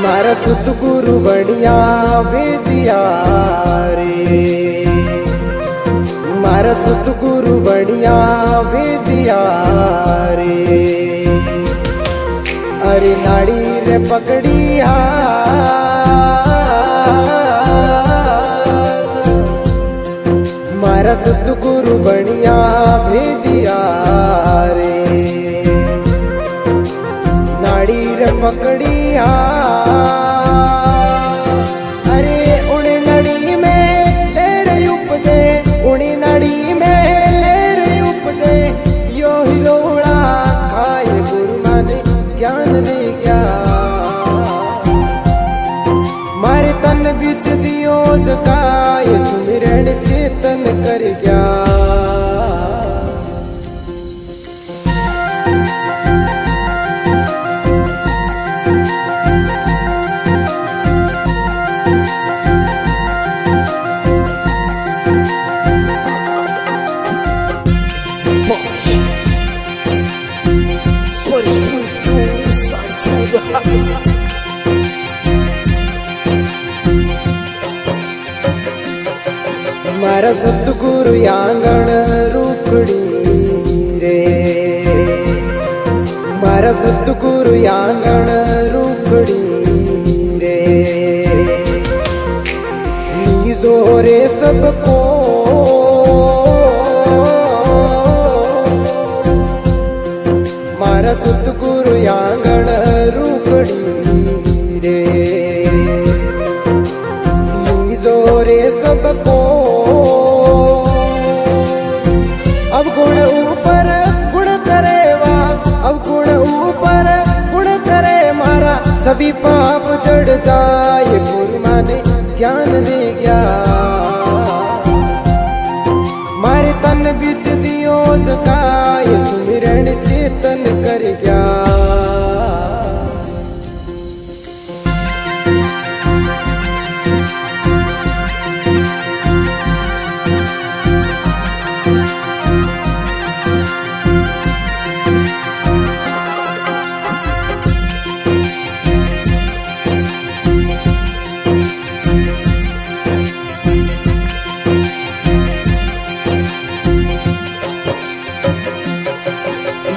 मारा सतगुरु बनिया वेदिया रे, मारा सतगुरु बनिया वेदिया रे। अरे नाड़ी रे पकड़ी मारा सतगुरु बनिया वेदिया रे, नाड़ी रे पकड़ी अरे उड़ी नड़ी में ले रही उपजे, उड़ी नड़ी में ले रही उपजे। यो हिलोड़ा खाए गुरु माने ज्ञान दे क्या, मारे तन बिच दियो जगाए सुमिरन चेतन कर गया। मारा सतगुरु आंगण रूखड़ी रे, मारा सतगुरु आंगण रूखड़ी रे। नीजो रे सबको मारा सतगुरु आंगण रूखड़ी रे, नीजो रे सबको। अब गुण ऊपर गुण करेवा, अब गुण ऊपर गुण करे मारा सभी पाप जड़ जाए गुरु माने ज्ञान दे गया। मारे तन बिच दियो जगाए सुमिरन चेतन कर गया।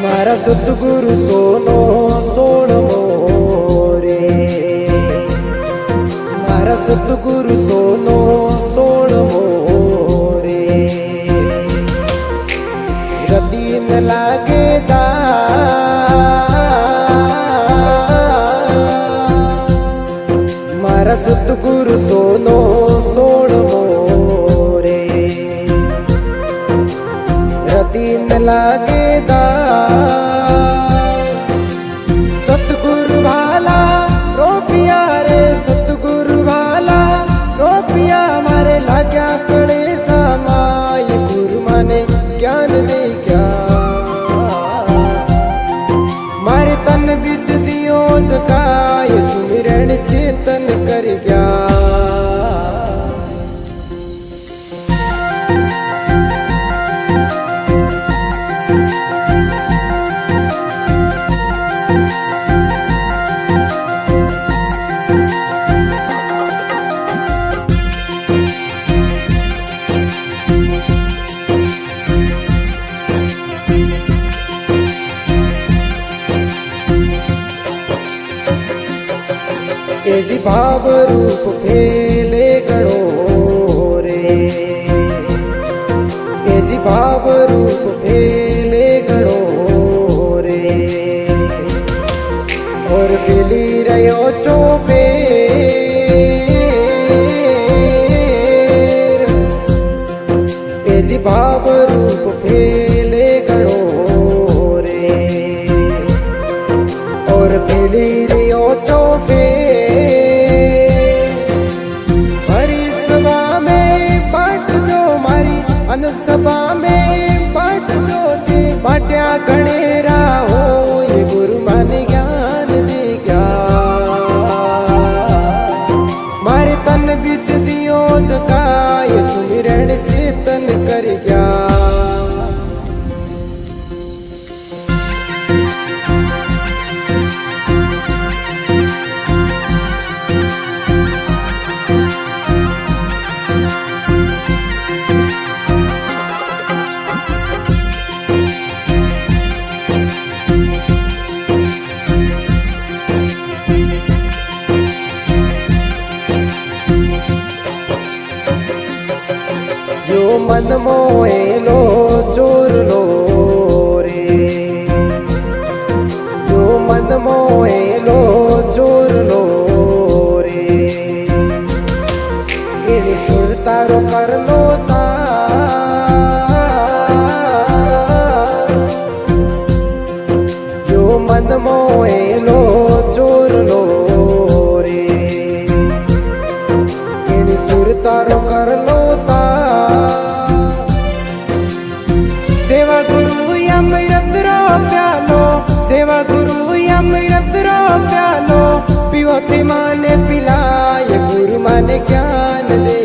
मारा सतगुरु सोनो सोण मोरे, मारा सतगुरु सोनो सोण मोरे। रति न लागे मारा सतगुरु सोनो सोण मोरे। रति न लागे सतगुरु भाला रोपिया रे, सतगुरु भाला रोपिया मारे लाग्या कड़े समाय गुरु माने ज्ञान दे क्या। मारे तन बिच दियो जगाए सुमिरन चेतन कर गया। एजी भाव रूप फेले गणो रे, एजी भाव रूप फेले गणो रे। और फेली रयो चोपे एजी भाव रूप फेले गणो रे। और फेली रयो चोपे सभा में बाट जो थी बाट्या गणेरा हो ये गुरु मन मोएलो चोर लो रे इन सुर तारो कर लो ता सेवा गुरु अमृत रो प्यालो सेवा गुरु अमृत रो प्यालो पियो थे माने पिलाए गुरु माने ज्ञान दे